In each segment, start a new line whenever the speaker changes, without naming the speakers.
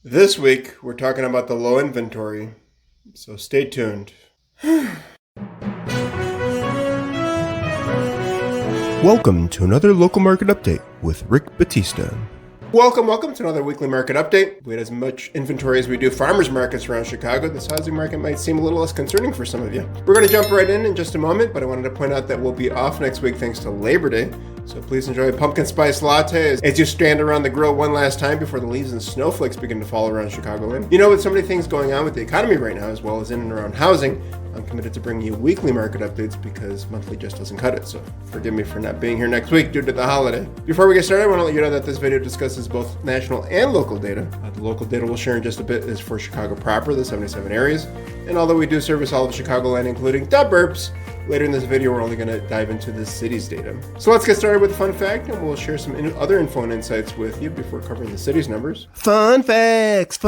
This week, we're talking about the low inventory, so stay tuned. Welcome to another local market update with Rick Batista. Welcome to another weekly market update. We had as much inventory as we do farmers markets around Chicago. This housing market might seem a little less concerning for some of you. We're going to jump right in just a moment, but I wanted to point out that we'll be off next week thanks to Labor Day. So please enjoy a pumpkin spice latte as you stand around the grill one last time before the leaves and snowflakes begin to fall around Chicagoland. You know, with so many things going on with the economy right now, as well as in and around housing, I'm committed to bringing you weekly market updates because monthly just doesn't cut it. So forgive me for not being here next week due to the holiday. Before we get started, I want to let you know that this video discusses both national and local data. The local data we'll share in just a bit is for Chicago proper, the 77 areas. And although we do service all of Chicagoland, including the Burbs, later in this video, we're only going to dive into the city's data. So let's get started with a fun fact, and we'll share some other info and insights with you before covering the city's numbers. Fun facts,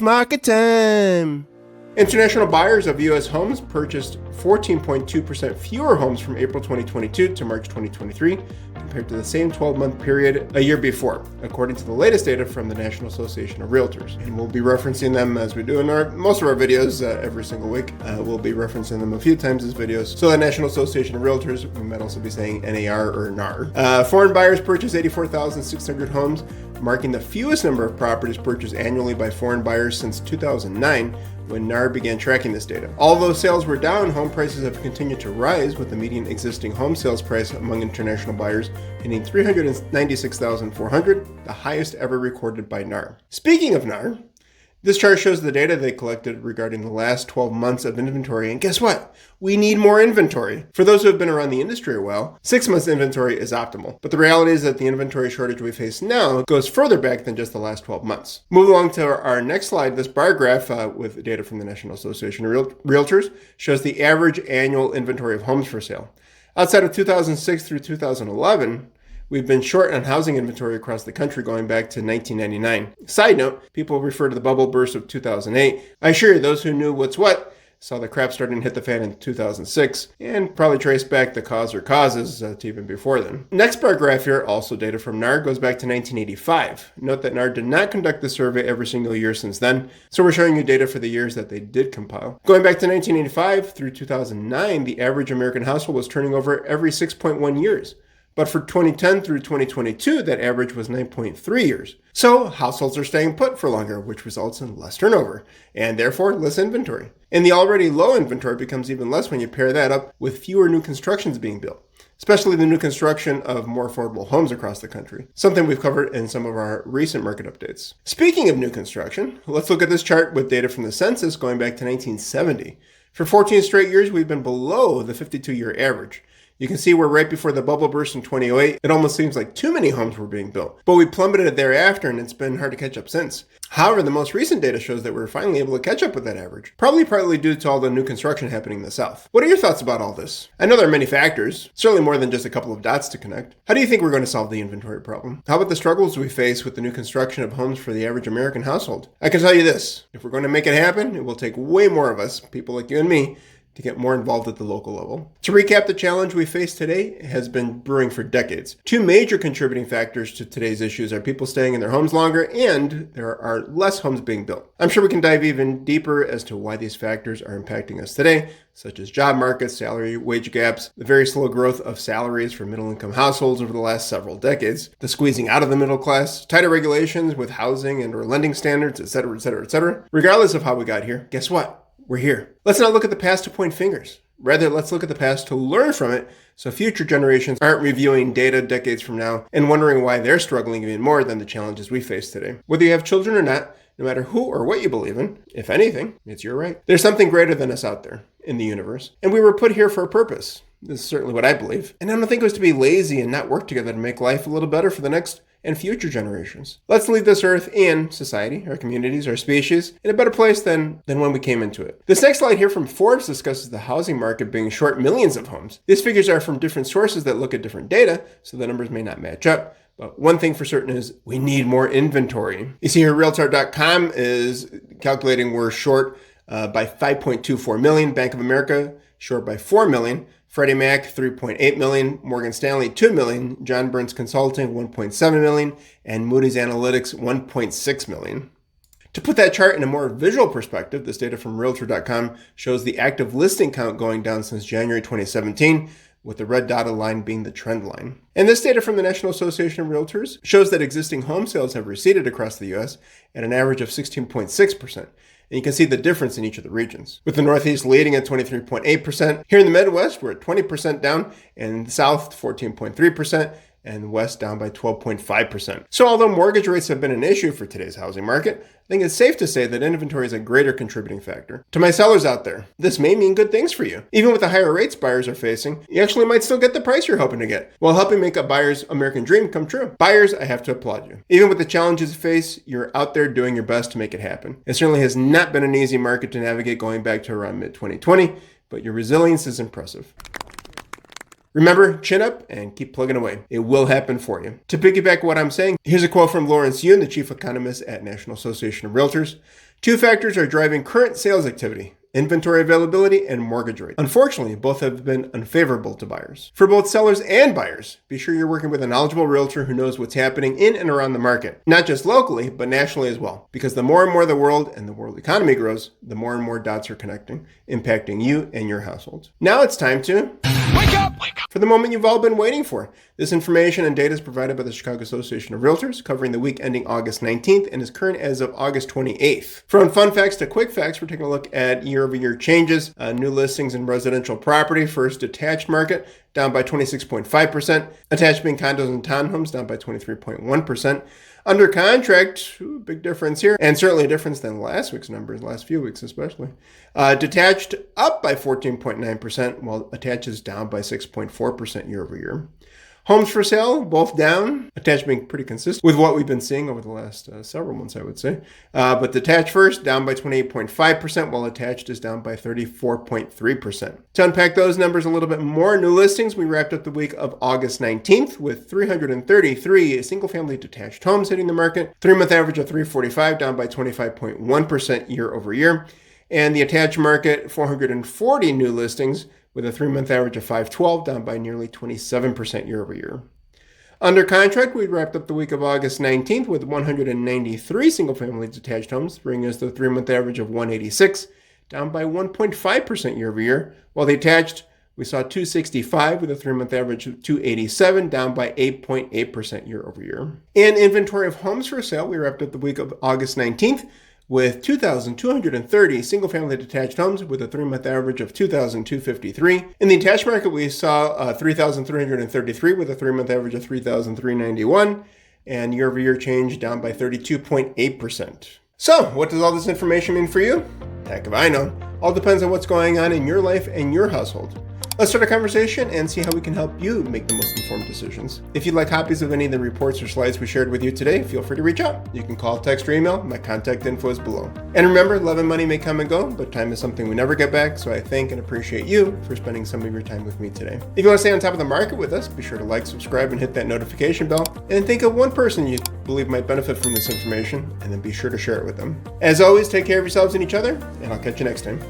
market time. International buyers of U.S. homes purchased 14.2% fewer homes from April 2022 to March 2023 compared to the same 12-month period a year before, according to the latest data from the National Association of Realtors. And we'll be referencing them as we do in most of our videos every single week. We'll be referencing them a few times as videos. So the National Association of Realtors, we might also be saying NAR or NAR. Foreign buyers purchased 84,600 homes, marking the fewest number of properties purchased annually by foreign buyers since 2009, when NAR began tracking this data. Although sales were down, home prices have continued to rise, with the median existing home sales price among international buyers hitting $396,400, the highest ever recorded by NAR. Speaking of NAR, this chart shows the data they collected regarding the last 12 months of inventory, and guess what? We need more inventory. For those who have been around the industry a while, 6 months inventory is optimal. But the reality is that the inventory shortage we face now goes further back than just the last 12 months. Moving along to our next slide, this bar graph with data from the National Association of Realtors shows the average annual inventory of homes for sale. Outside of 2006 through 2011, we've been short on housing inventory across the country going back to 1999. Side note, people refer to the bubble burst of 2008. I assure you, those who knew what's what saw the crap starting to hit the fan in 2006 and probably traced back the cause or causes to even before then. Next bar graph here, also data from NAR, goes back to 1985. Note that NAR did not conduct the survey every single year since then, so we're showing you data for the years that they did compile. Going back to 1985 through 2009, the average American household was turning over every 6.1 years. But for 2010 through 2022, that average was 9.3 years. So households are staying put for longer, which results in less turnover, and therefore less inventory. And the already low inventory becomes even less when you pair that up with fewer new constructions being built, especially the new construction of more affordable homes across the country, something we've covered in some of our recent market updates. Speaking of new construction, let's look at this chart with data from the census going back to 1970. For 14 straight years, we've been below the 52-year average. You can see we're right before the bubble burst in 2008. It almost seems like too many homes were being built, but we plummeted thereafter and it's been hard to catch up since. However, the most recent data shows that we're finally able to catch up with that average, probably partly due to all the new construction happening in the South. What are your thoughts about all this? I know there are many factors, certainly more than just a couple of dots to connect. How do you think we're going to solve the inventory problem? How about the struggles we face with the new construction of homes for the average American household? I can tell you this, if we're going to make it happen, it will take way more of us, people like you and me, to get more involved at the local level. To recap, the challenge we face today has been brewing for decades. Two major contributing factors to today's issues are people staying in their homes longer and there are less homes being built. I'm sure we can dive even deeper as to why these factors are impacting us today, such as job markets, salary wage gaps, the very slow growth of salaries for middle-income households over the last several decades, the squeezing out of the middle class, tighter regulations with housing and or lending standards, etc., etc., etc. Regardless of how we got here, guess what? We're here. Let's not look at the past to point fingers. Rather, let's look at the past to learn from it so future generations aren't reviewing data decades from now and wondering why they're struggling even more than the challenges we face today. Whether you have children or not, no matter who or what you believe in, if anything, it's your right. There's something greater than us out there in the universe, and we were put here for a purpose. This is certainly what I believe. And I don't think it was to be lazy and not work together to make life a little better for the next and future generations. Let's leave this earth and society, our communities, our species, in a better place than when we came into it. This next slide here from Forbes discusses the housing market being short millions of homes. These figures are from different sources that look at different data, so the numbers may not match up. But one thing for certain is we need more inventory. You see here, Realtor.com is calculating we're short by 5.24 million. Bank of America short by 4 million. Freddie Mac, 3.8 million, Morgan Stanley, 2 million, John Burns Consulting, 1.7 million, and Moody's Analytics, 1.6 million. To put that chart in a more visual perspective, this data from Realtor.com shows the active listing count going down since January 2017, with the red dotted line being the trend line. And this data from the National Association of Realtors shows that existing home sales have receded across the U.S. at an average of 16.6%. And you can see the difference in each of the regions, with the Northeast leading at 23.8%. Here in the Midwest, we're at 20% down, and in the South, 14.3%. And West down by 12.5%. So although mortgage rates have been an issue for today's housing market, I think it's safe to say that inventory is a greater contributing factor. To my sellers out there, this may mean good things for you. Even with the higher rates buyers are facing, you actually might still get the price you're hoping to get, while helping make a buyer's American dream come true. Buyers, I have to applaud you. Even with the challenges you face, you're out there doing your best to make it happen. It certainly has not been an easy market to navigate going back to around mid-2020, but your resilience is impressive. Remember, chin up and keep plugging away. It will happen for you. To piggyback what I'm saying, here's a quote from Lawrence Yun, the chief economist at National Association of Realtors. Two factors are driving current sales activity: inventory availability and mortgage rate. Unfortunately, both have been unfavorable to buyers. For both sellers and buyers, be sure you're working with a knowledgeable realtor who knows what's happening in and around the market, not just locally, but nationally as well. Because the more and more the world and the world economy grows, the more and more dots are connecting, impacting you and your household. Now it's time to wake up! For the moment you've all been waiting for. This information and data is provided by the Chicago Association of Realtors, covering the week ending August 19th and is current as of August 28th. From fun facts to quick facts, we're taking a look at year-over-year changes. New listings in residential property. First, detached market, down by 26.5%. Attached being condos and townhomes, down by 23.1%. Under contract, big difference here, and certainly a difference than last week's numbers, last few weeks especially. Detached up by 14.9%, while attached is down by 6.4% year over year. Homes for sale, both down. Attached being pretty consistent with what we've been seeing over the last several months, I would say. But detached first, down by 28.5%, while attached is down by 34.3%. To unpack those numbers a little bit more, new listings, we wrapped up the week of August 19th with 333 single-family detached homes hitting the market. 3-month average of 345, down by 25.1% year over year. And the attached market, 440 new listings, with a 3-month average of 512, down by nearly 27% year over year. Under contract, we wrapped up the week of August 19th with 193 single-family detached homes, bringing us to a 3-month average of 186, down by 1.5% year over year, while the attached, we saw 265 with a 3-month average of 287, down by 8.8% year over year. In inventory of homes for sale, we wrapped up the week of August 19th with 2,230 single-family detached homes with a 3-month average of 2,253. In the attached market, we saw 3,333 with a 3-month average of 3,391, and year-over-year change down by 32.8%. So, what does all this information mean for you? Heck if I know. All depends on what's going on in your life and your household. Let's start a conversation and see how we can help you make the most informed decisions. If you'd like copies of any of the reports or slides we shared with you today, feel free to reach out. You can call, text, or email. My contact info is below. And remember, love and money may come and go, but time is something we never get back, so I thank and appreciate you for spending some of your time with me today. If you want to stay on top of the market with us, be sure to like, subscribe, and hit that notification bell. And think of one person you believe might benefit from this information, and then be sure to share it with them. As always, take care of yourselves and each other, and I'll catch you next time.